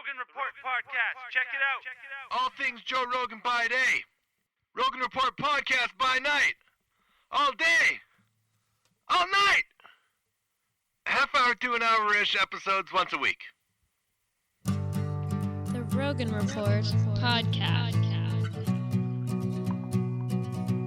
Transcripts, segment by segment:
Rogan Report Podcast. Check it out. All things Joe Rogan by day. Rogan Report Podcast by night. All day. All night. A half hour to an hour-ish episodes once a week. The Rogan Report Podcast.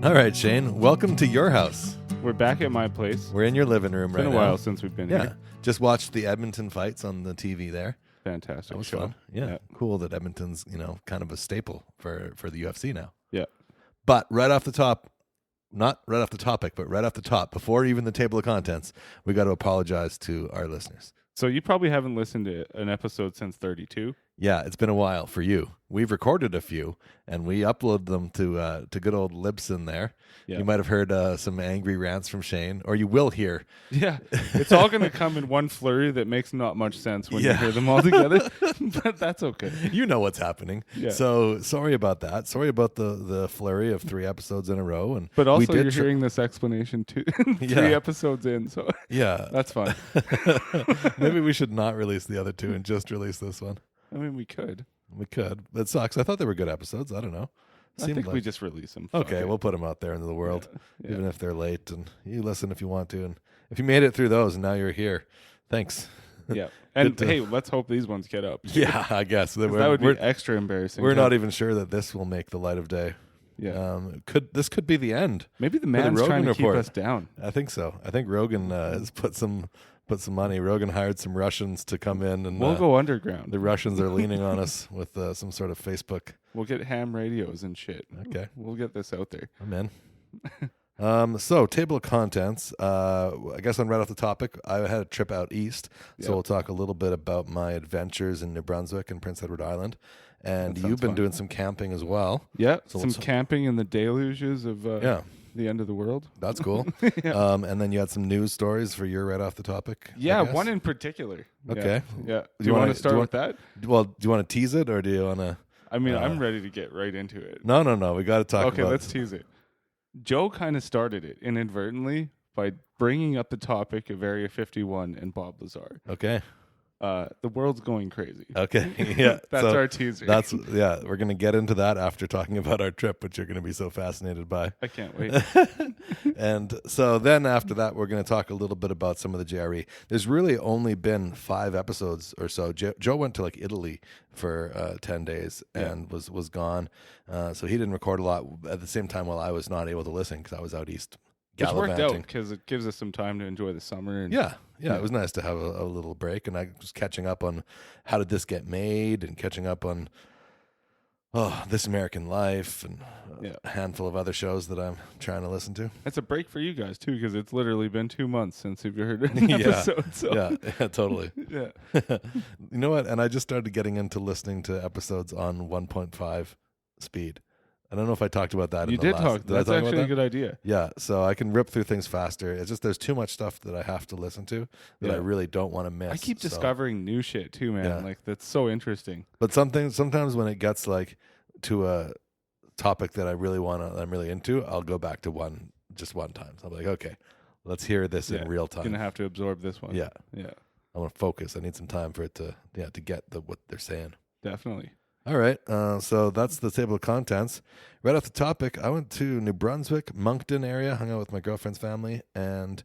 All right, Shane, welcome to your house. We're back at my place. We're in your living room right now. It's been a while since we've been here. Just watched the Edmonton fights on the TV there. Fantastic. That was show. fun. Yeah. Cool that Edmonton's, kind of a staple for the UFC now. Yeah. But right off the top, not right off the topic, but right off the top, before even the table of contents, we got to apologize to our listeners. So you probably haven't listened to an episode since 32. Yeah, it's been a while for you. We've recorded a few, and we uploaded them to good old Libsyn there. Yeah. You might have heard some angry rants from Shane, or you will hear. Yeah. It's all going to come in one flurry that makes not much sense when you Yeah. hear them all together. But that's okay. You know what's happening. Yeah. So sorry about that. Sorry about the flurry of 3 episodes in a row. But also we you're hearing this explanation too 3 Yeah. episodes in, so Yeah. that's fine. Maybe we should not release the other 2 and just release this one. I mean, we could. We could. It sucks. I thought they were good episodes. I don't know. I think we just release them. Okay, we'll put them out there into the world, Yeah. even if they're late. And you listen if you want to. And if you made it through those and now you're here, thanks. Yeah. And Good to- hey, let's hope these ones get up. Yeah, I guess. 'Cause that would be extra embarrassing. We're not even sure that this will make the light of day. Yeah. This could be the end. Maybe the the man's Rogan trying to Report. keep us down. I think so. I think Rogan has put some money. Rogan hired some Russians to come in, and We'll go underground. the Russians are leaning on us with some sort of Facebook. We'll get ham radios and shit. Okay, We'll get this out there. I'm in. So table of contents. I guess I'm right off the topic. I had a trip out east, so Yep. we'll talk a little bit about my adventures in New Brunswick and Prince Edward Island. And That sounds you've been fun. doing some camping as well. Yeah, So some let's- camping in the deluges of Yeah, the end of the world. that's cool. Yeah. And then you had some news stories for your right off the topic. I Yeah, guess? one in particular. Okay. Yeah. Do you want to start with that? Well, do you want to tease it or do you want to? I mean, I'm ready to get right into it. No. We got to talk Okay, about. let's tease it. Joe kind of started it inadvertently by bringing up the topic of Area 51 and Bob Lazar. Okay. The world's going crazy. Okay. Yeah. That's so our teaser. we're going to get into that after talking about our trip, which you're going to be so fascinated by. I can't wait. And so then after that, we're going to talk a little bit about some of the JRE. There's really only been 5 episodes or so. Joe went to like Italy for 10 days and was gone. So he didn't record a lot at the same time while I was not able to listen because I was out east Which worked out gallivanting. because it gives us some time to enjoy the summer. And Yeah, it was nice to have a little break, and I was catching up on how did this get made, and catching up on This American Life, and a handful of other shows that I'm trying to listen to. It's a break for you guys too, because it's literally been 2 months since you've heard an episode. So. Yeah, totally. Yeah. You know what? And I just started getting into listening to episodes on 1.5 speed. I don't know if I talked about that. You in the did last, talk. Did I That's talk about actually a that? good idea. Yeah, so I can rip through things faster. It's just there's too much stuff that I have to listen to that I Yeah. really don't want to miss. I keep so. discovering new shit too, man. Yeah. Like that's so interesting. But sometimes when it gets like to a topic that I really I'm really into, I'll go back to one time. So I'll be like, okay, let's hear this in real time. Gonna have to absorb this one. Yeah, Yeah. I want to focus. I need some time for it to get what they're saying. Definitely. All right, so that's the table of contents. Right off the topic, I went to New Brunswick, Moncton area, hung out with my girlfriend's family, and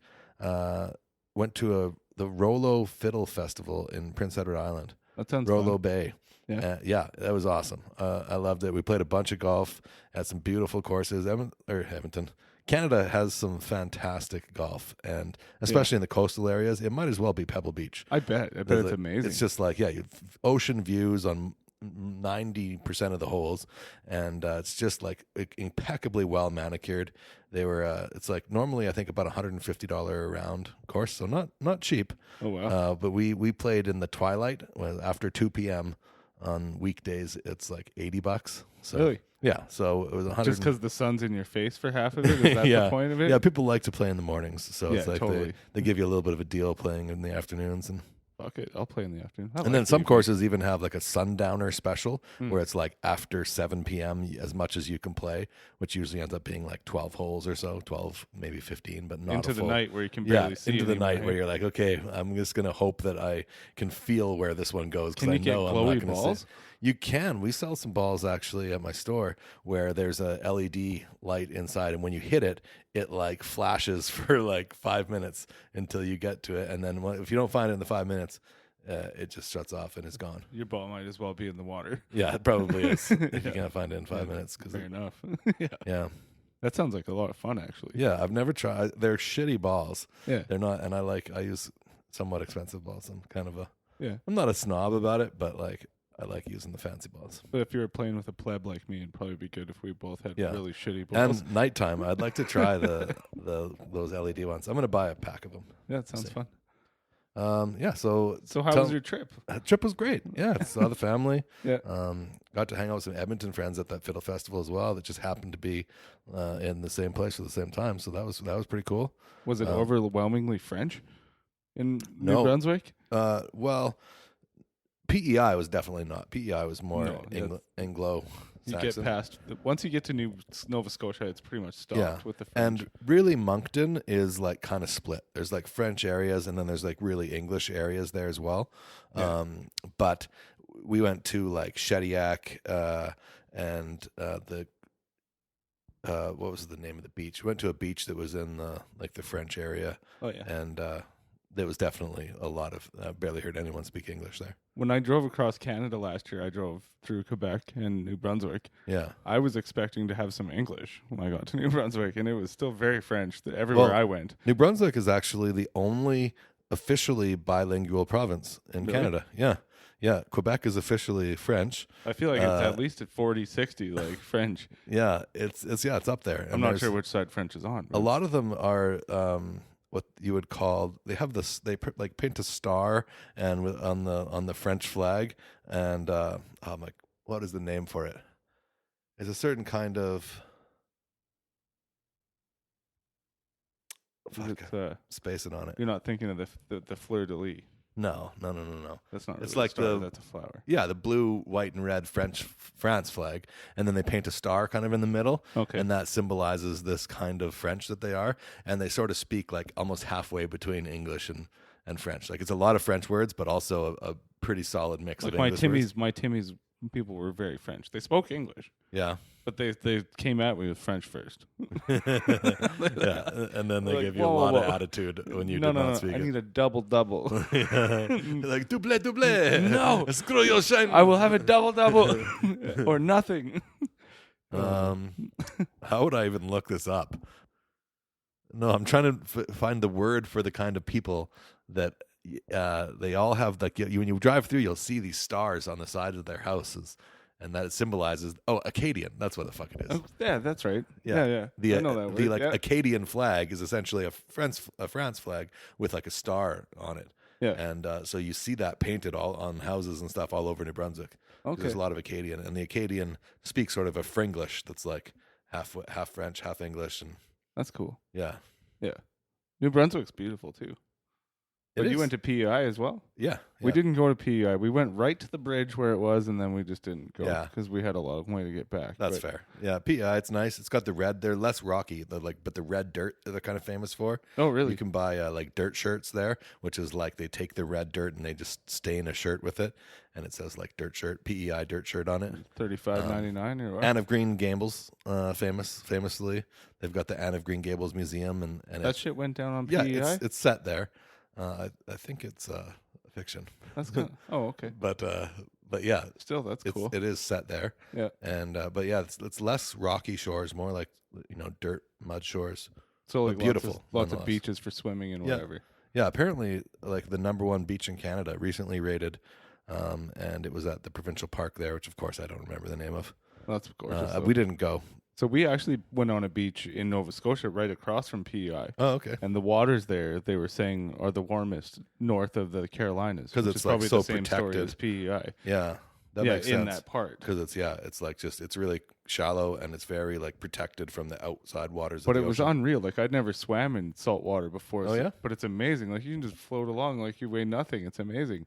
went to the Rollo Fiddle Festival in Prince Edward Island, That sounds Rollo fun. Bay. Yeah. That was awesome. I loved it. We played a bunch of golf, had some beautiful courses. Edmonton, Canada has some fantastic golf, and especially in the coastal areas, it might as well be Pebble Beach. I bet it's amazing. It's just like, ocean views on 90% of the holes, and it's just like impeccably well manicured. They were it's like normally I think about $150 a round course, so not cheap. Oh wow. But we played in the twilight after 2 p.m. on weekdays. It's like $80. So Really? yeah, so it was 100. Just because the sun's in your face for half of it? Is that yeah, the point of it? yeah. People like to play in the mornings, so it's Yeah, like totally. they give you a little bit of a deal playing in the afternoons, and Fuck it, I'll play in the afternoon. And then some courses even have like a sundowner special where it's like after 7 p.m. as much as you can play, which usually ends up being like 12 holes or so, 12, maybe 15, but not into a the full, night where you can barely see into the anymore, night right? where you're like, okay, I'm just going to hope that I can feel where this one goes. Can you get I'm not glowy gonna balls? see. You can. We sell some balls actually at my store where there's a LED light inside, and when you hit it, it like flashes for like 5 minutes until you get to it, and then if you don't find it in the 5 minutes, it just shuts off and it's gone. Your ball might as well be in the water. Yeah, it probably is if you can't find it in 5 minutes. Fair enough. Yeah, That sounds like a lot of fun, actually. yeah. I've never tried. They're shitty balls. Yeah. They're not, and I use somewhat expensive balls. I'm kind of Yeah. I'm not a snob about it, but like I like using the fancy balls. But if you were playing with a pleb like me, it'd probably be good if we both had Yeah. really shitty balls. And nighttime, I'd like to try those LED ones. I'm gonna buy a pack of them. Yeah, that sounds See. fun. Yeah. So How was your trip? trip was great. Yeah, saw the family. Yeah. Got to hang out with some Edmonton friends at that fiddle festival as well. That just happened to be in the same place at the same time. So that was pretty cool. Was it overwhelmingly French in New No. Brunswick? Well, PEI was definitely not. PEI was more No, Anglo. You get past once you get to Nova Scotia, it's pretty much stopped Yeah, with the French. and really Moncton is like kind of split. There's like French areas, and then there's like really English areas there as well. Yeah. But we went to like Shediac and the what was the name of the beach? We went to a beach that was in the French area, Oh yeah. and there was definitely a lot of. I barely heard anyone speak English there. When I drove across Canada last year, I drove through Quebec and New Brunswick. Yeah. I was expecting to have some English when I got to New Brunswick, and it was still very French everywhere Well, I went. New Brunswick is actually the only officially bilingual province in Really? Canada. Yeah. Yeah. Quebec is officially French. I feel like it's at least at 40, 60, like French. Yeah. It's up there. I'm not sure which side French is on. A lot of them are what you would call, they have this, they paint a star and on the French flag, and what is the name for it? It's a certain kind of It's, spacing on it. you're not thinking of the fleur de lis. No. That's not really It's like a star, the- that's a flower. Yeah, the blue, white, and red France flag, and then they paint a star kind of in the middle, Okay. and that symbolizes this kind of French that they are, and they sort of speak like almost halfway between English and French. Like it's a lot of French words, but also a pretty solid mix Like of my English words. my Timmy's people were very French. They spoke English, Yeah, but they came at me with French first. yeah, and then they Like, give you a whoa, lot whoa. of attitude when you no, did not no, speak I it. need a double. Like double. No. Screw your shine. I will have a double or nothing. How would I even look this up? No, I'm trying to find the word for the kind of people that they all have. Like when you drive through, you'll see these stars on the side of their houses, and that symbolizes Acadian. That's what the fuck it is. Oh, yeah, that's right. Yeah. Yeah. The I know that word. the yeah. Acadian flag is essentially a France flag with like a star on it. Yeah. And so you see that painted all on houses and stuff all over New Brunswick. Okay. There's a lot of Acadian, and the Acadian speaks sort of a Fringlish that's like half French, half English, and That's cool. yeah. Yeah. New Brunswick's beautiful too. But It you is. went to PEI as well? Yeah. We yeah. didn't go to PEI. We went right to the bridge where it was, and then we just didn't go Yeah. because we had a long way to get back. That's But- fair. Yeah, PEI, it's nice. It's got the red. They're less rocky, but the red dirt they're kind of famous for. Oh, really? You can buy like dirt shirts there, which is like they take the red dirt and they just stain a shirt with it, and it says like dirt shirt, PEI dirt shirt on it. $35.99 or what? Anne of Green Gables, famously, they've got the Anne of Green Gables Museum, and that it's, shit went down on yeah, PEI? it's set there. I think it's fiction, That's good. Oh, okay. but yeah, Still, that's cool. it is set there. Yeah. And but yeah, it's less rocky shores, more like dirt mud shores. So like but beautiful, lots of nonetheless. beaches for swimming and Yeah. whatever. Yeah, apparently like the #1 beach in Canada recently rated, and it was at the provincial park there, which of course I don't remember the name of. Well, that's gorgeous. though. We didn't go. So we actually went on a beach in Nova Scotia right across from PEI. Oh, okay. And the waters there, they were saying, are the warmest north of the Carolinas. 'Cause which it's, is like, probably so the same story protected. as PEI. Yeah. That makes sense. in that part. Because it's like it's really shallow and it's very like protected from the outside waters. But of it the was ocean. unreal. Like I'd never swam in salt water before. Oh, yeah? But it's amazing. Like you can just float along like you weigh nothing. It's amazing.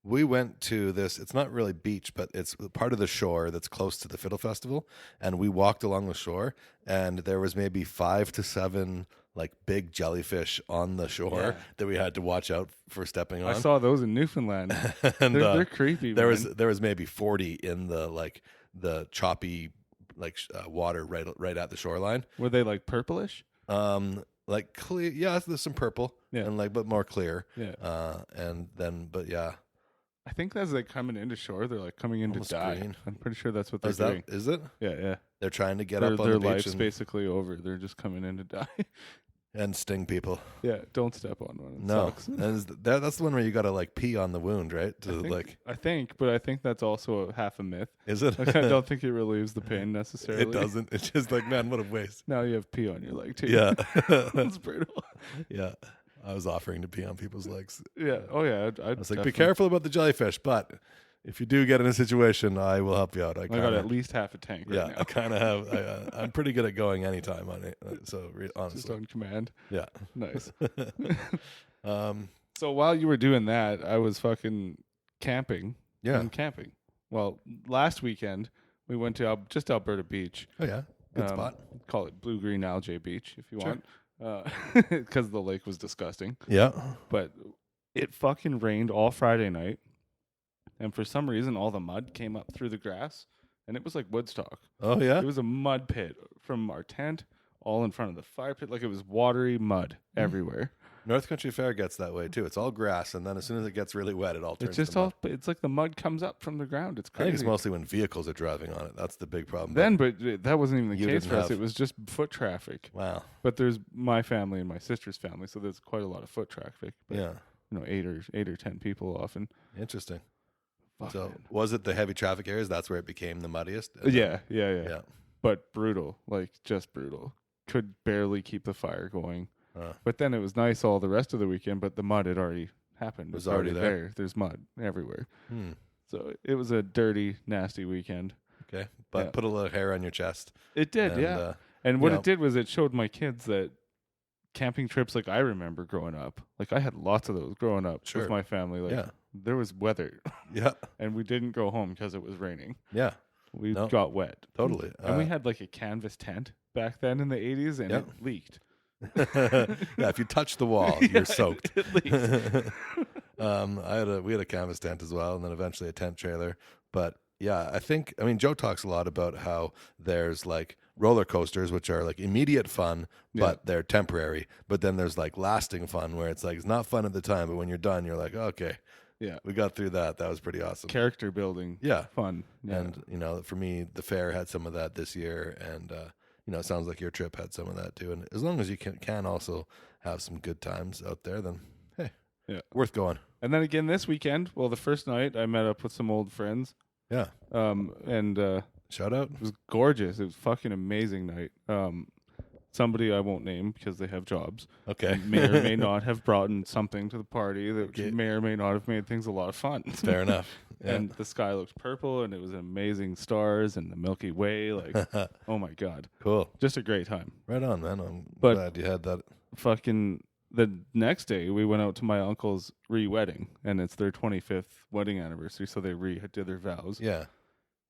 We went to this. It's not really beach, but it's part of the shore that's close to the Fiddle Festival. And we walked along the shore, and there was maybe 5 to 7 like big jellyfish on the shore that we had to watch out for stepping on. I saw those in Newfoundland. And, they're creepy. There man. was maybe 40 in the choppy water right at the shoreline. Were they like purplish? Like clear. Yeah, there's some purple. Yeah. And but more clear. Yeah. And then yeah. I think as they coming into shore, they're like coming in Almost to die. green. I'm pretty sure that's what they're doing. Is it? Yeah. They're trying to get Their, up on their the beach life's basically over. They're just coming in to die. and sting people. Yeah, don't step on one. It No, sucks. and that's the one where you got to like pee on the wound, right? I think, but I think that's also a half a myth. Is it? Like, I don't think it relieves the pain necessarily. It doesn't. It's just like, man, what a waste. Now you have pee on your leg too. Yeah, That's brutal. yeah. I was offering to pee on people's legs. Yeah. Oh yeah. I was like, be careful about the jellyfish, but if you do get in a situation, I will help you out. I got at least half a tank. Right now. I kind of have. I'm pretty good at going anytime on it. So Just honestly, on command. yeah. Nice. Um. So while you were doing that, I was fucking camping. Yeah. And camping. Well, last weekend we went to just Alberta Beach. Oh yeah. Good spot. Call it Blue Green Algae Beach if you Sure. want. Because the lake was disgusting. Yeah. But it fucking rained all Friday night. And for some reason, all the mud came up through the grass. And it was like Woodstock. Oh yeah. It was a mud pit from our tent all in front of the fire pit. Like it was watery mud everywhere. North Country Fair gets that way too. It's all grass, and then as soon as it gets really wet, it all turns. It's just to mud. it's like the mud comes up from the ground. It's I crazy. think it's mostly when vehicles are driving on it. That's the big problem. But that wasn't even the You case didn't for us. have- It was just foot traffic. Wow. But there's my family and my sister's family, so there's quite a lot of foot traffic. But, Yeah. 8 or 10 people often. Interesting. Fuck, So man. was it the heavy traffic areas? That's where it became the muddiest? Yeah. Yeah. But brutal, like just brutal. Could barely keep the fire going. But then it was nice all the rest of the weekend, but the mud had already happened. It was It's already there. There's mud everywhere. Hmm. So it was a dirty, nasty weekend. Okay. But Yeah. put a little hair on your chest. It did, And, yeah. And what you know- it did was it showed my kids that camping trips like I remember growing up, like I had lots of those growing up Sure. with my family. Like Yeah. there was weather Yeah. and we didn't go home because it was raining. Yeah. We No. got wet. Totally. And we had like a canvas tent back then in the 80s and Yeah. it leaked. yeah, if you touch the wall, you're soaked. It leaked. We had a canvas tent as well, and then eventually a tent trailer. But yeah, Joe talks a lot about how there's like roller coasters, which are like immediate fun, but they're temporary. But then there's like lasting fun, where it's like it's not fun at the time, but when you're done, you're like, okay, Yeah. we got through that. That was pretty awesome. Character building. Yeah. Fun. Yeah. And for me, the fair had some of that this year, and it sounds like your trip had some of that too. And as long as you can also have some good times out there, then hey, worth going. And then again this weekend, well, the first night I met up with some old friends. Yeah. And Shout out. it was gorgeous. It was a fucking amazing night. Somebody I won't name because they have jobs. Okay. May or may not have brought in something to the party that Okay. may or may not have made things a lot of fun. Fair enough. Yeah. And the sky looked purple, and it was amazing stars and the Milky Way. Like, oh my god, Cool. just a great time. Right on, man. I'm But- glad you had that. Fucking the next day, we went out to my uncle's re-wedding, and it's their 25th wedding anniversary, so they did their vows. Yeah.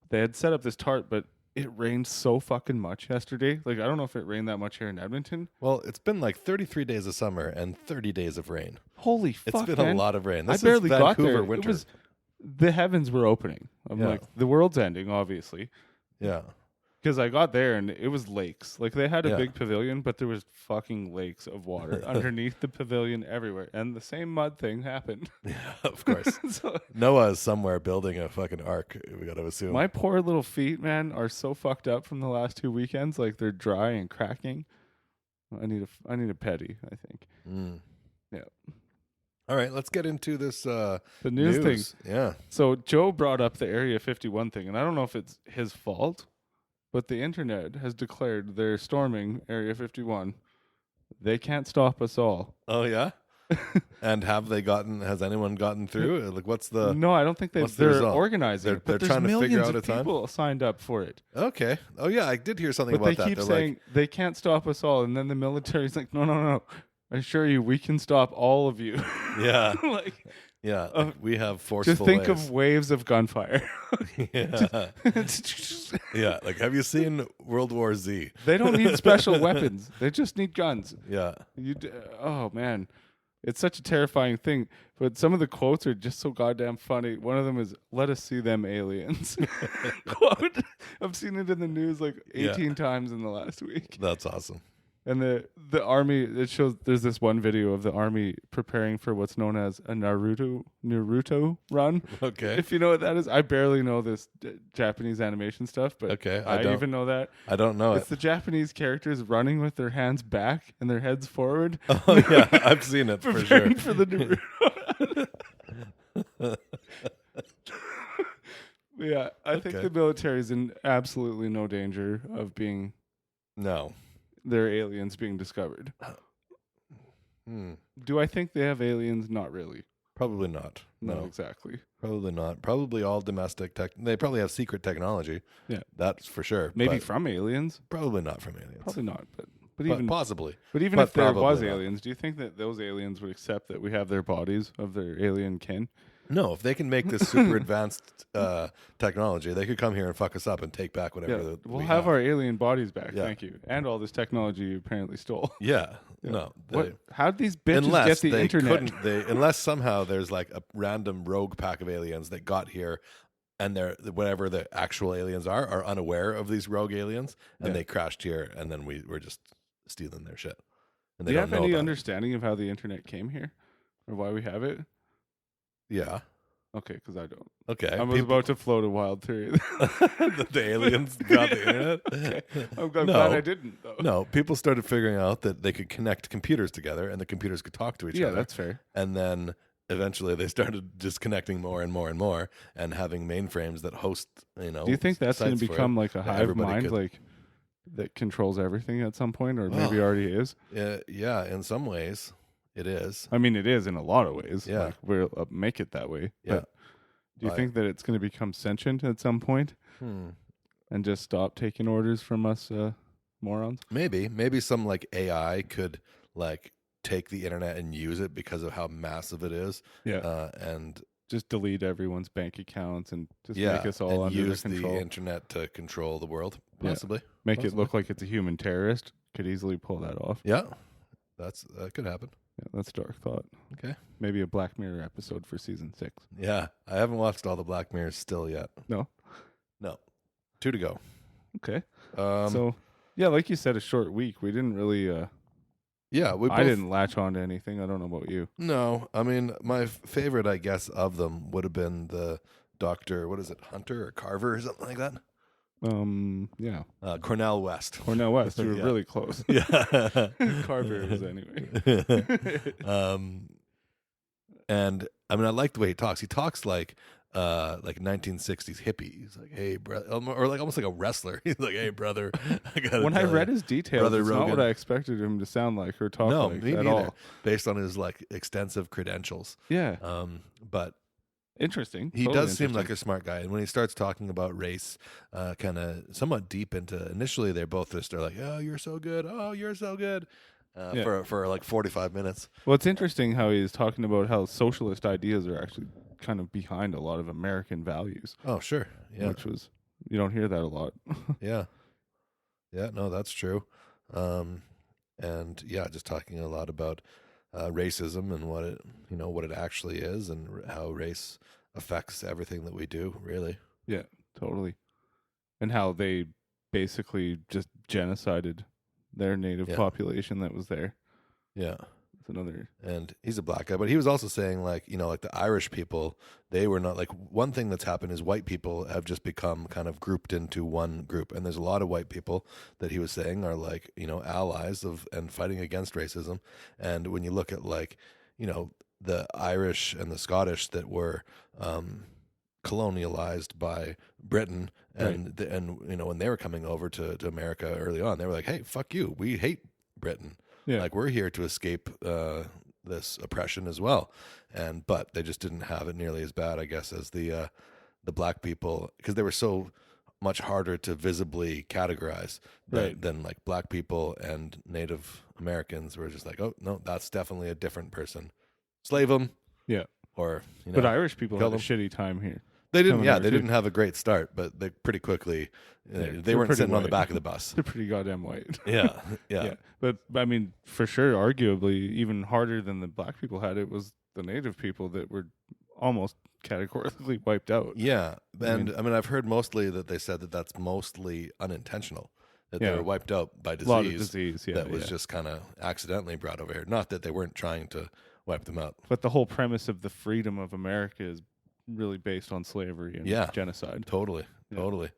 They had set up this tart, but it rained so fucking much yesterday. Like, I don't know if it rained that much here in Edmonton. Well, it's been like 33 days of summer and 30 days of rain. Holy fuck, It's been man. a lot of rain. I This barely is got Vancouver there. winter. It was the heavens were opening. I'm Yeah. like, the world's ending, obviously, Yeah. because I got there and it was lakes. Like they had a Yeah. big pavilion, but there was fucking lakes of water underneath the pavilion everywhere, and the same mud thing happened. Yeah, of course. So Noah is somewhere building a fucking ark, we got to assume. my poor little feet, man, are so fucked up from the last 2 weekends. Like they're dry and cracking. I need a petty, I think. Mm. Yeah. All right, let's get into this The news thing. Yeah. So Joe brought up the Area 51 thing, and I don't know if it's his fault, but the internet has declared they're storming Area 51. They can't stop us all. Oh, yeah? And has anyone gotten through? Like, what's the... No, I don't think what's the they're result? organizing it. They're But there's trying to figure millions out a of time? people signed up for it. Okay. Oh, yeah, I did hear something But about they that. keep They're saying they can't stop us all. And then the military's like, no. I assure you, we can stop all of you. Yeah. Like, like, we have forceful just think ways. of waves of gunfire. Yeah. Yeah, like, have you seen World War Z? They don't need special weapons. They just need guns. Yeah. Oh, man. It's such a terrifying thing. But some of the quotes are just so goddamn funny. One of them is, "Let us see them aliens." Quote. I've seen it in the news like 18 times in the last week. That's awesome. And the army, it shows, there's this one video of the army preparing for what's known as a Naruto run. Okay. If you know what that is. I barely know this Japanese animation stuff, but Okay, I don't- even know that. I don't know It's it. the Japanese characters running with their hands back and their heads forward. Oh, yeah, I've seen it for sure. Preparing for the Naruto. Yeah, I think Okay. the military is in absolutely no danger of being No. their aliens being discovered. Do I think they have aliens? Not really. Probably not. No, No, exactly. probably not. Probably all domestic tech. They probably have secret technology. Yeah. That's for sure. Maybe but from aliens. probably not from aliens. Probably not. But But even possibly. but even but if there probably was not. aliens, do you think that those aliens would accept that we have their bodies of their alien kin? No, if they can make this super advanced technology, they could come here and fuck us up and take back whatever. Yeah, that we'll we have our alien bodies back. Yeah. Thank you, and all this technology you apparently stole. Yeah. No. What? How'd these bitches Unless get the they internet? unless somehow there's like a random rogue pack of aliens that got here, and they're whatever the actual aliens are unaware of these rogue aliens, and Yeah. they crashed here, and then we're just stealing their shit. And Do they you don't have know any about it. understanding of how the internet came here, or why we have it? Yeah. Okay, because I don't. Okay. I was about to float a wild theory. the aliens got the internet. Okay. I'm glad No. I didn't, though. No, people started figuring out that they could connect computers together, and the computers could talk to each Yeah, other. that's fair. And then eventually they started just connecting more and more and more, and having mainframes that host. Do you think that's going sites to for become it. like a that hive everybody mind, could- like that controls everything at some point, or maybe Well, already is? Yeah, in some ways, it is. I mean, it is in a lot of ways. Yeah. Like, we'll make it that way. Yeah. But do you I- think that it's going to become sentient at some point and just stop taking orders from us morons? Maybe some like AI could like take the internet and use it because of how massive it is. Yeah. And Just delete everyone's bank accounts and just yeah, make us all and under use their the control. internet to control the world, Yeah. possibly. Make it Possibly. look like it's a human terrorist. Could easily pull that off. Yeah, that could happen. Yeah, that's a dark thought. Okay. Maybe a Black Mirror episode for season 6. Yeah, I haven't watched all the Black Mirrors still yet. No? No, 2 to go. Okay. Um, So, yeah, like you said, a short week. We didn't really. yeah, we both, I didn't latch on to anything. I don't know about you. No, I mean my favorite, I guess, of them would have been the Doctor. What is it, Hunter or Carver or something like that? Yeah. Cornell West. Cornell West. You were Yeah. really close. Yeah. Carver is anyway. And I mean, I like the way he talks. He talks like 1960s hippie. He's like, "Hey, brother," or like almost like a wrestler. He's like, "Hey, brother." When I read his details, Brother it's not Rogan. what I expected him to sound like or talk No, like me at neither. all. Based on his like extensive credentials. Yeah. But Interesting. he Totally does seem like interesting. a smart guy, and when he starts talking about race, kind of somewhat deep into. Initially, they both just are like, "Oh, you're so good. Oh, you're so good," Yeah. for like 45 minutes. Well, it's interesting how he's talking about how socialist ideas are actually kind of behind a lot of American values, Oh, sure, yeah, which was, you don't hear that a lot. yeah, no, that's true. And yeah, just talking a lot about racism and what it actually is, and how race affects everything that we do. Really, Yeah, totally. And how they basically just genocided their native Yeah. population that was there. yeah. It's another. And he's a black guy, but he was also saying like the Irish people, they were not like, one thing that's happened is white people have just become kind of grouped into one group, and there's a lot of white people that he was saying are like allies of and fighting against racism. And when you look at like the Irish and the Scottish that were colonialized by Britain, and when they were coming over to America early on, they were like, "Hey, fuck you, we hate Britain." Yeah. Like, we're here to escape this oppression as well, but they just didn't have it nearly as bad, I guess, as the black people, because they were so much harder to visibly categorize than like black people and Native Americans were just like, oh no, that's definitely a different person. Slave them. Yeah. Or, but Irish people had a them. shitty time here. They didn't. Yeah, they didn't have a great start, but they pretty quickly they weren't sitting on the back of the bus. They're pretty goddamn white. Yeah. But I mean, for sure, arguably even harder than the black people had it was the Native people that were almost categorically wiped out. Yeah, and I mean, I've heard mostly that they said that that's mostly unintentional, that they were wiped out by disease. A lot of disease, that was just kind of accidentally brought over here. Not that they weren't trying to wipe them out. But the whole premise of the freedom of America is really based on slavery and genocide. Totally.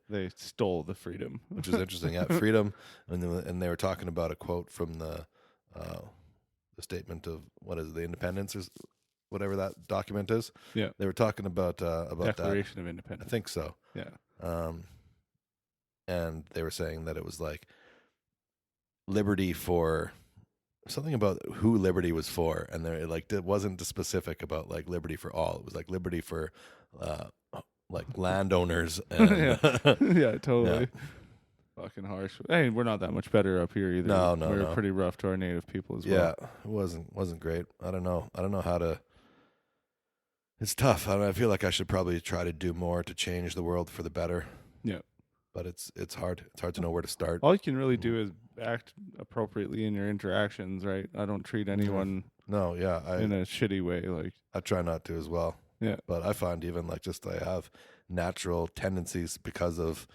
They stole the freedom, which is interesting. Yeah, freedom, and they were talking about a quote from the statement of what is it, the Independence, or whatever that document is. Yeah, they were talking about Declaration of Independence. I think so. Yeah. And they were saying that it was like liberty for something about who liberty was for, and there it wasn't specific about like liberty for all. It was like liberty for like landowners. And yeah, totally. Yeah. Fucking harsh. Hey, we're not that much better up here either. No, we're pretty rough to our Native people as well. Yeah, it wasn't great. I don't know how to. It's tough. I feel like I should probably try to do more to change the world for the better. Yeah, but it's hard. It's hard to know where to start. All you can really do is act appropriately in your interactions, right? I don't treat anyone in a shitty way. Like I try not to as well. Yeah, but I find even like just I have natural tendencies because of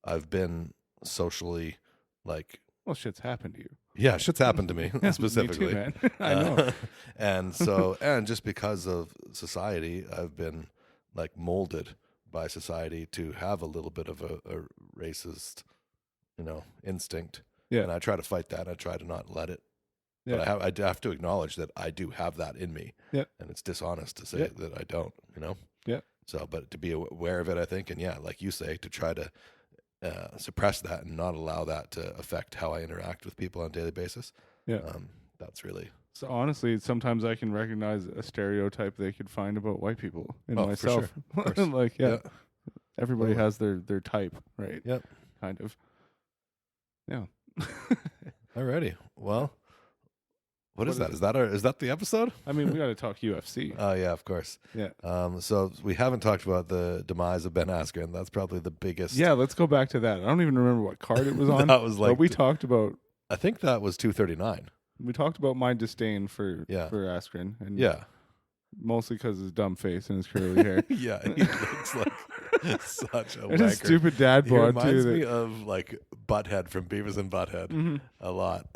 I've been socially like. Well, shit's happened to you. Yeah, shit's happened to me specifically. Me too, man. I know. and just because of society, I've been like molded by society to have a little bit of a racist, instinct. Yeah. And I try to fight that. I try to not let it. Yeah. But I have to acknowledge that I do have that in me. Yeah. And it's dishonest to say that I don't, Yeah. So, but to be aware of it, I think, and like you say, to try to suppress that and not allow that to affect how I interact with people on a daily basis. Yeah. That's really. So honestly, sometimes I can recognize a stereotype they could find about white people in myself. For sure. Like, everybody has their type, right? Yep. Kind of. Yeah. Alrighty. Well, what is that? Is that the episode? I mean, we got to talk UFC. Oh yeah, of course. Yeah. So we haven't talked about the demise of Ben Askren. That's probably the biggest. Yeah, let's go back to that. I don't even remember what card it was on. That was like. But we talked about. I think that was 239. We talked about my disdain for Askren, and mostly because his dumb face and his curly hair. Yeah, he looks like such a and his stupid dad bod. He reminds me of like Butthead from Beavis and Butthead a lot.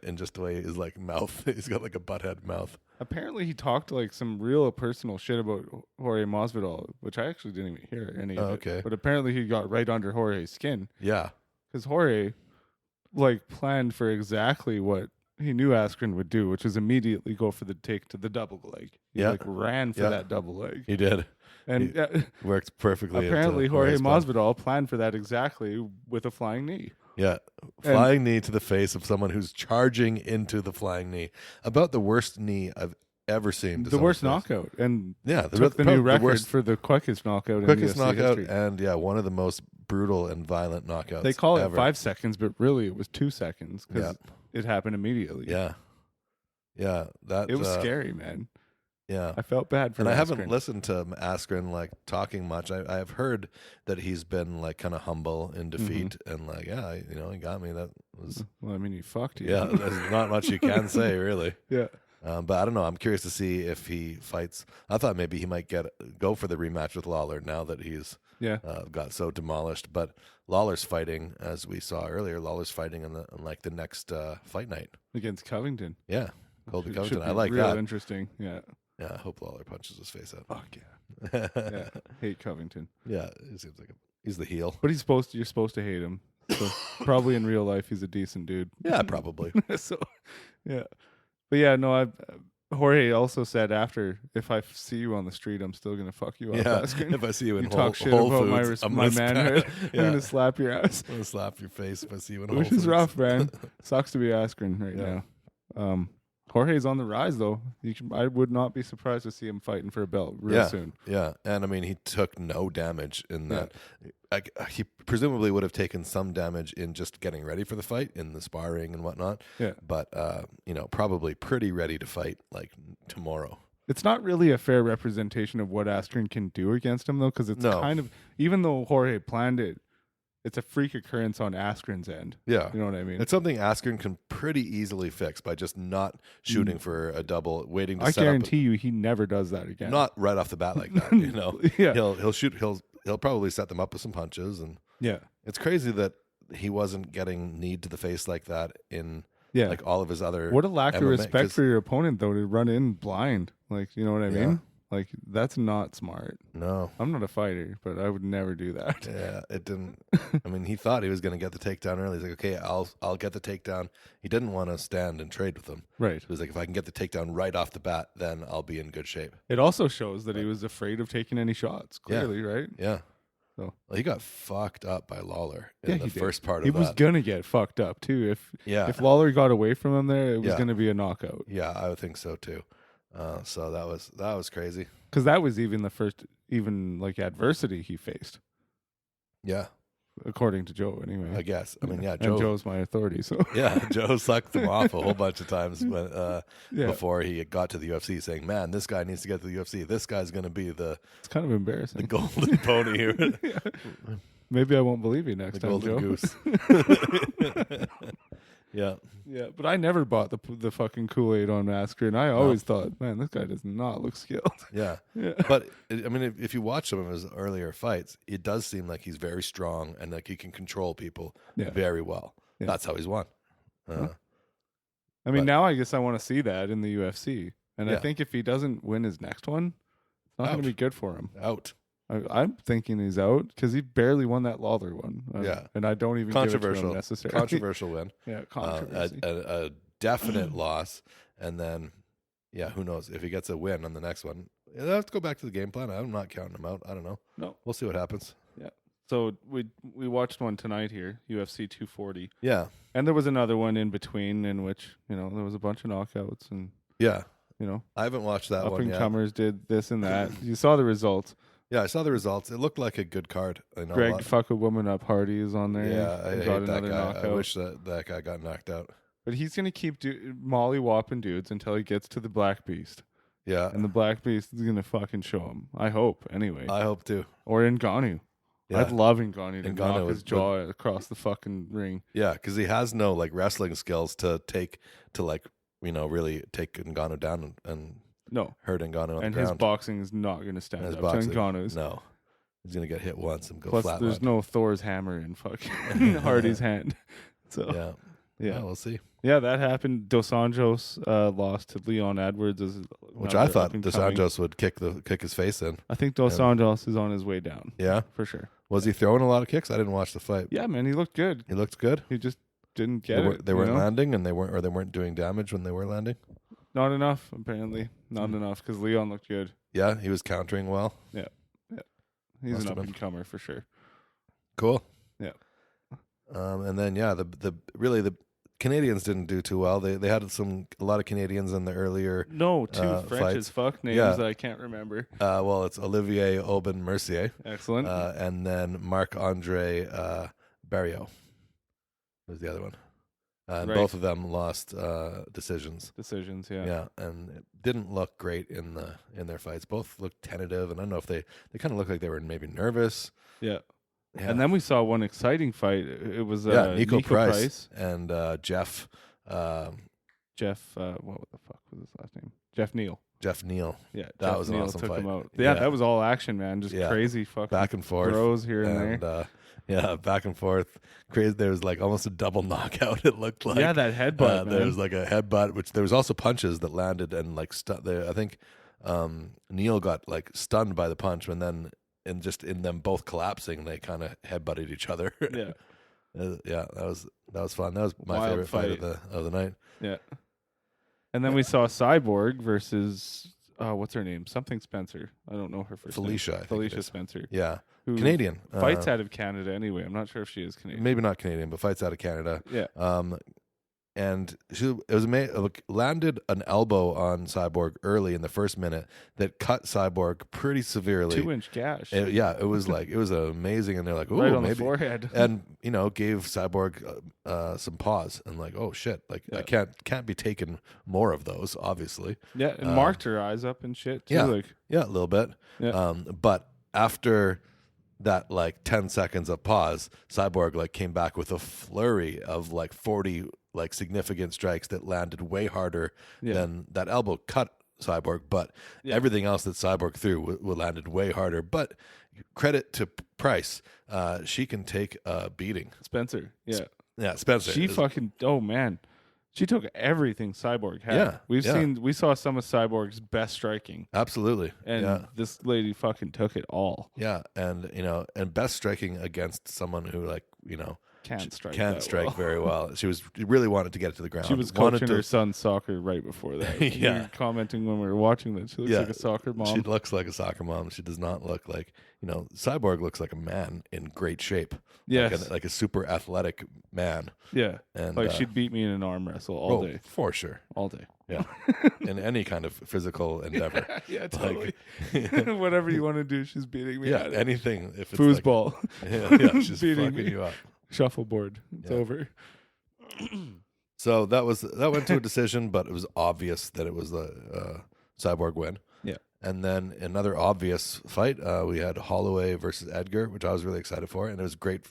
In just the way his like mouth, he's got like a butthead mouth. Apparently, he talked like some real personal shit about Jorge Masvidal, which I actually didn't even hear any of it. Okay, but apparently he got right under Jorge's skin. Yeah, because Jorge like planned for exactly what he knew Askren would do, which is immediately go for the take to the double leg. He like ran for that double leg. He did, and worked perfectly. Apparently, Jorge Masvidal planned for that exactly with a flying knee. Yeah, flying knee to the face of someone who's charging into the flying knee. About the worst knee I've ever seen. The worst knockout, and took the new record for the quickest knockout. Quickest in UFC knockout, history. and one of the most brutal and violent knockouts. They call it ever. 5 seconds, but really it was 2 seconds because it happened immediately. Yeah, that it was scary, man. Yeah, I felt bad for. And Askren. I haven't listened to Askren like talking much. I have heard that he's been like kind of humble in defeat and like he got me. That was well. I mean, he fucked you. Yeah, there's not much you can say really. Yeah. But I don't know. I'm curious to see if he fights. I thought maybe he might go for the rematch with Lawler now that he's got so demolished. But Lawler's fighting, as we saw earlier. Lawler's fighting on the next fight night against Covington. Yeah, Colby Covington. I like real that. Interesting. Yeah. Yeah, I hope Lawler punches his face out. Fuck yeah. Yeah. Hate Covington. Yeah, it seems like he's the heel. But you're supposed to hate him. So probably in real life he's a decent dude. Yeah, probably. So yeah. But yeah, no, Jorge also said after, if I see you on the street, I'm still gonna fuck you up. Askren. If I see you in talk shit Whole about Foods, my manhood, I'm gonna slap your ass. I'm gonna slap your face if I see you in Whole Which Foods. is rough, man. Sucks to be Askren right now. Jorge's on the rise, though. I would not be surprised to see him fighting for a belt real soon. Yeah, and I mean, he took no damage in that. He presumably would have taken some damage in just getting ready for the fight in the sparring and whatnot. Yeah. But, probably pretty ready to fight like tomorrow. It's not really a fair representation of what Askren can do against him, though, because it's kind of, even though Jorge planned it, it's a freak occurrence on Askren's end. Yeah. You know what I mean? It's something Askren can pretty easily fix by just not shooting for a double, waiting to set up. I guarantee you he never does that again. Not right off the bat like that, Yeah. He'll shoot, he'll probably set them up with some punches. And yeah. It's crazy that he wasn't getting kneed to the face like that in like all of his other What a lack of MMA, respect for your opponent, though, to run in blind. Like, you know what I mean? Like, that's not smart. No. I'm not a fighter, but I would never do that. Yeah, it didn't. I mean, he thought he was going to get the takedown early. He's like, okay, I'll get the takedown. He didn't want to stand and trade with him. Right. He was like, if I can get the takedown right off the bat, then I'll be in good shape. It also shows that he was afraid of taking any shots, clearly, right? Yeah. So he got fucked up by Lawler in the first part of that. He was going to get fucked up, too. If Lawler got away from him there, it was going to be a knockout. Yeah, I would think so, too. So that was crazy. Because that was even the first, adversity he faced. Yeah. According to Joe, anyway. I guess. I mean, Joe. And Joe's my authority, so. Yeah, Joe sucked him off a whole bunch of times before he got to the UFC, saying, man, this guy needs to get to the UFC. This guy's going to be It's kind of embarrassing. the golden pony here. Maybe I won't believe you next time, Joe. Golden goose. Yeah. Yeah, but I never bought the fucking Kool-Aid on Askren. I always thought, man, this guy does not look skilled. Yeah. But, I mean, if you watch some of his earlier fights, it does seem like he's very strong and like he can control people very well. Yeah. That's how he's won. I mean, now I guess I want to see that in the UFC. And I think if he doesn't win his next one, it's not going to be good for him. Out. I'm thinking he's out because he barely won that Lawler one. And I don't even give it to him necessarily. Controversial win. Yeah, controversy. A definite loss. And then, who knows? If he gets a win on the next one, he'll have to go back to the game plan. I'm not counting him out. I don't know. No. We'll see what happens. Yeah. So we watched one tonight here, UFC 240. Yeah. And there was another one in between in which, there was a bunch of knockouts and, I haven't watched that one yet. Up-and-comers did this and that. You saw the results. Yeah, I saw the results. It looked like a good card. Greg fuck a woman up Hardy is on there. Yeah, I hate got that guy. knockout. I wish that guy got knocked out. But he's going to keep molly-whopping dudes until he gets to the Black Beast. Yeah. And the Black Beast is going to fucking show him. I hope, anyway. I hope, too. Or Ngannou. Yeah. I'd love Ngannou to knock his jaw would, across the fucking ring. Yeah, because he has no, wrestling skills to really take Ngannou down and no. hurt Ngannou on the ground. And his boxing is not going to stand up to Ngannou's. No. He's going to get hit once and go flat. Plus, there's no Thor's hammer in fucking Hardy's hand. So yeah, we'll see. Yeah, that happened. Dos Anjos lost to Leon Edwards, which I thought Dos Anjos would kick his face in. I think Dos Anjos is on his way down. Yeah, for sure. Was he throwing a lot of kicks? I didn't watch the fight. Yeah, man, he looked good. He looked good. He just didn't get it. They weren't landing, and they weren't doing damage when they were landing. Not enough, apparently. Not enough because Leon looked good. Yeah, he was countering well. Yeah. He's an up-and-comer for sure. Cool. Yeah. And then the Canadians didn't do too well. They had a lot of Canadians in the earlier two French fights. as fuck names that I can't remember. Well, it's Olivier Aubin-Mercier. Excellent. And then Marc-Andre Barriot was the other one. And both of them lost decisions. Decisions, yeah. Yeah, and it didn't look great in their fights. Both looked tentative, and I don't know if they kind of looked like they were maybe nervous. Yeah. And then we saw one exciting fight. It was Nico Price and Jeff. What the fuck was his last name? Jeff Neal. Jeff Neal. Yeah, that was an awesome took fight. Him out. Yeah, that was all action, man. Just crazy fucking back and forth throws here and there. Back and forth. Crazy. There was almost a double knockout. It looked like. Yeah, that headbutt. There was a headbutt, which there was also punches that landed and I think Neal got stunned by the punch, and then in them both collapsing, they kind of headbutted each other. Yeah. That was fun. That was my favorite fight of the night. Yeah. And then we saw Cyborg versus what's her name? Something Spencer. I don't know her first Felicia. name. Felicia Spencer. Yeah. Canadian. Fights out of Canada anyway. I'm not sure if she is Canadian. Maybe not Canadian, but fights out of Canada. Yeah. and landed an elbow on Cyborg early in the first minute that cut Cyborg pretty severely. 2-inch gash. It was like it was amazing, and they're like, "Ooh, right on maybe." the forehead. And gave Cyborg some pause, and like, "Oh shit!" Like I can't be taking more of those, obviously. Yeah, and marked her eyes up and shit too. Yeah, Like, a little bit. Yeah. But after that, like 10 seconds of pause, Cyborg like came back with a flurry of like 40 like significant strikes that landed way harder than that elbow cut Cyborg, but everything else that Cyborg threw landed way harder. But credit to Price, she can take a beating. Spencer. Yeah. Spencer. She fucking, oh man. She took everything Cyborg had. Yeah, we saw some of Cyborg's best striking. Absolutely. And this lady fucking took it all. Yeah, and and best striking against someone who Can't strike very well. She really wanted to get it to the ground. She was coaching her son's soccer right before that. You were commenting when we were watching that. She looks like a soccer mom. She looks like a soccer mom. She does not look like, Cyborg looks like a man in great shape. Yes. Like a super athletic man. Yeah. And like she'd beat me in an arm wrestle all day. For sure. All day. Yeah. In any kind of physical endeavor. Yeah, totally. Whatever you want to do, she's beating me at it. Anything. If it's foosball. She's beating fucking me. you up. Shuffleboard. It's over. So that went to a decision, but it was obvious that it was the Cyborg win. Yeah. And then another obvious fight, we had Holloway versus Edgar, which I was really excited for, and it was great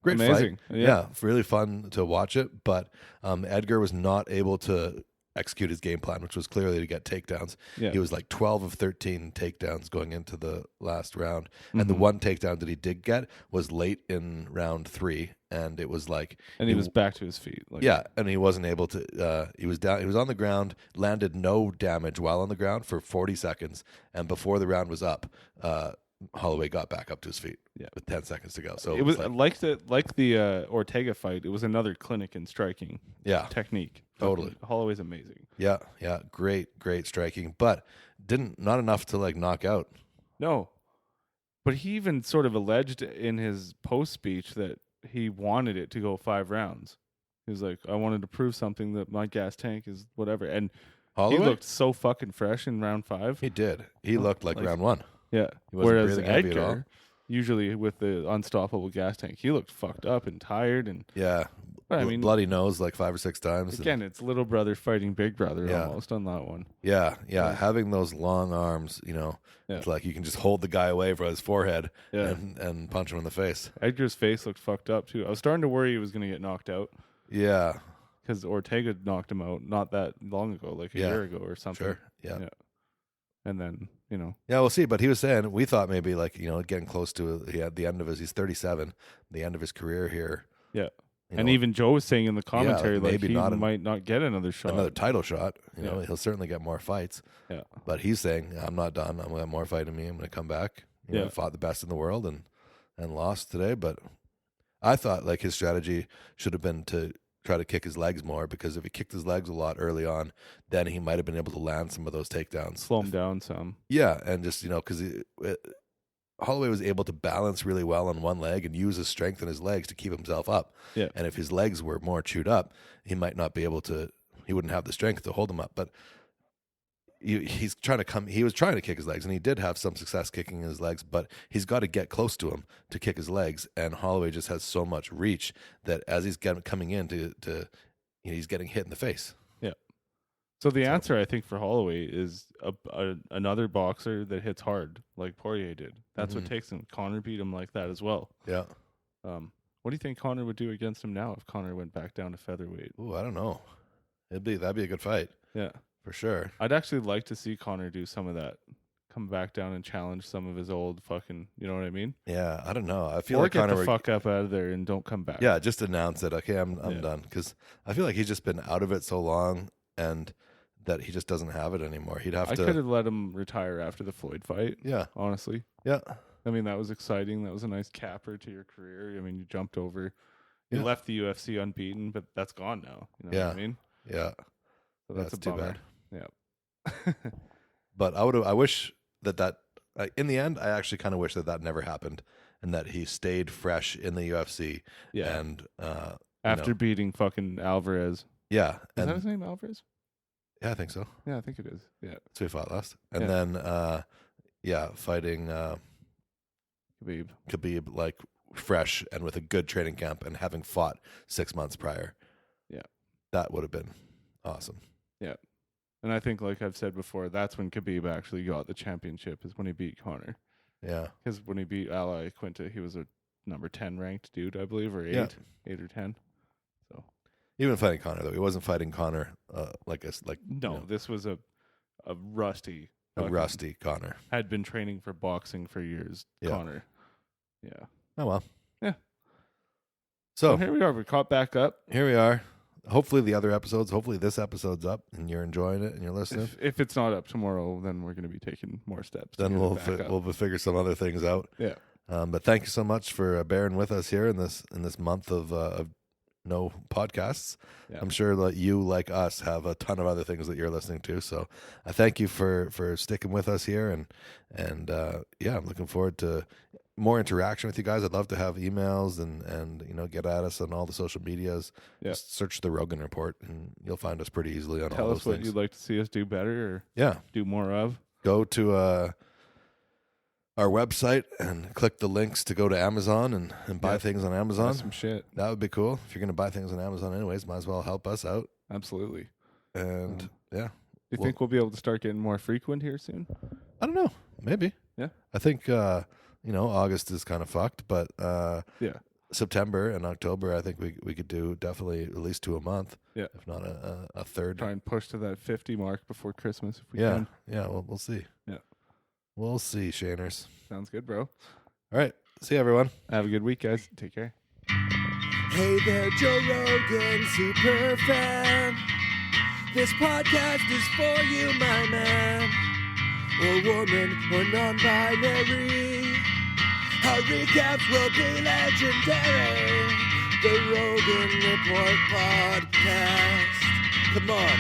Amazing. fight. Yeah, really fun to watch it. But Edgar was not able to execute his game plan, which was clearly to get takedowns. Yeah. He was like 12 of 13 takedowns going into the last round. And the one takedown that he did get was late in round 3. And it was like... And he was back to his feet. Like, and he wasn't able to... he was down. He was on the ground, landed no damage while on the ground for 40 seconds. And before the round was up, Holloway got back up to his feet with 10 seconds to go. So it was like the Ortega fight. It was another clinic in striking technique. Totally. Holloway's amazing. Yeah. Great striking. But not enough to like knock out. No. But he even sort of alleged in his post speech that he wanted it to go 5 rounds. He was like, I wanted to prove something that my gas tank is whatever. And Holloway? He looked so fucking fresh in round 5. He did. He looked like round 1. Yeah. He wasn't Whereas breathing heavy at all. Edgar, usually with the unstoppable gas tank, he looked fucked up and tired. And I mean, bloody nose like 5 or 6 times. Again, it's little brother fighting big brother almost on that one. Yeah. Having those long arms, it's like you can just hold the guy away from his forehead and punch him in the face. Edgar's face looked fucked up too. I was starting to worry he was going to get knocked out. Yeah. Because Ortega knocked him out not that long ago, like a year ago or something. Sure. Yeah. And then, Yeah, we'll see. But he was saying, we thought maybe like, getting close to the end of he's 37, the end of his career here. Yeah. And even Joe was saying in the commentary, like maybe he not might not get another shot. Another title shot. He'll certainly get more fights. Yeah. But he's saying, I'm not done. I'm going to have more fight in me. I'm going to come back. Fought the best in the world and lost today. But I thought like his strategy should have been to try to kick his legs more, because if he kicked his legs a lot early on, then he might have been able to land some of those takedowns. Slow him down some. Yeah, and just, because Holloway was able to balance really well on one leg and use his strength in his legs to keep himself up. Yeah. And if his legs were more chewed up, he might not be able to, he wouldn't have the strength to hold him up. But he was trying to kick his legs, and he did have some success kicking his legs, but he's got to get close to him to kick his legs. And Holloway just has so much reach that as he's coming in to he's getting hit in the face. Yeah. So the answer, I think, for Holloway is another boxer that hits hard, like Poirier did. That's what takes him. Conor beat him like that as well. Yeah. What do you think Conor would do against him now if Conor went back down to featherweight? Ooh, I don't know. That'd be a good fight. Yeah. For sure. I'd actually like to see Conor do some of that. Come back down and challenge some of his old fucking, you know what I mean? Yeah, I don't know. I feel or like get Conor the fuck up out of there and don't come back. Yeah, just announce it. Okay, I'm done. Because I feel like he's just been out of it so long, and that he just doesn't have it anymore. He'd have to. I could have let him retire after the Floyd fight. Yeah. Honestly. Yeah. I mean, that was exciting. That was a nice capper to your career. I mean, you jumped over. You left the UFC unbeaten, but that's gone now. You know what I mean? Yeah. So that's a too bummer. bad. Yeah. But I wish that in the end, I actually kind of wish that never happened, and that he stayed fresh in the UFC. Yeah. And after beating fucking Alvarez. Yeah. Is that his name, Alvarez? Yeah, I think so. Yeah, I think it is. Yeah. So he fought last. And Yeah. then, fighting Khabib, like fresh and with a good training camp and having fought 6 months prior. Yeah. That would have been awesome. Yeah. And I think, like I've said before, that's when Khabib actually got the championship, is when he beat Conor. Yeah. Because when he beat Ally Quinta, he was a number 10 ranked dude, I believe, or 8 or 10. So Even fighting Conor, though. He wasn't fighting Conor this was a rusty. a rusty Conor. Had been training for boxing for years, Yeah. Conor. Yeah. Oh, well. Yeah. So here we are. We caught back up. here we are. Hopefully hopefully this episode's up and you're enjoying it and you're listening. If it's not up tomorrow, then we're going to be taking more steps. Then we'll we'll figure some other things out. Yeah. But thank you so much for bearing with us here in this month of no podcasts. Yeah. I'm sure that you, like us, have a ton of other things that you're listening to. So I thank you for sticking with us here, and I'm looking forward to more interaction with you guys. I'd love to have emails and get at us on all the social medias. Yeah. Just search the Rogan Report and you'll find us pretty easily on Tell all us those what things. you'd like to see us do better Yeah. or do more of. Go to our website and click the links to go to Amazon and buy things on Amazon. Buy some shit. That would be cool. If you're going to buy things on Amazon anyways, might as well help us out. Absolutely. And Do you think we'll be able to start getting more frequent here soon? I don't know. Maybe. Yeah. I think, August is kind of fucked, but Yeah. September and October, I think we could do definitely at least 2 a month. Yeah. If not a third. Try and push to that 50 mark before Christmas if we Yeah. can. Yeah. Well, we'll see. Yeah. We'll see, Shaners. Sounds good, bro. All right. See you, everyone. Have a good week, guys. Take care. Hey there, Joe Rogan, super fan. This podcast is for you, my man. Or woman, or non-binary. Our recaps will be legendary. The Rogan Report Podcast. Come on,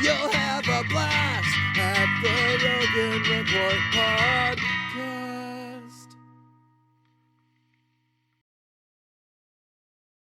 you'll have a blast at the Rogan Report Podcast.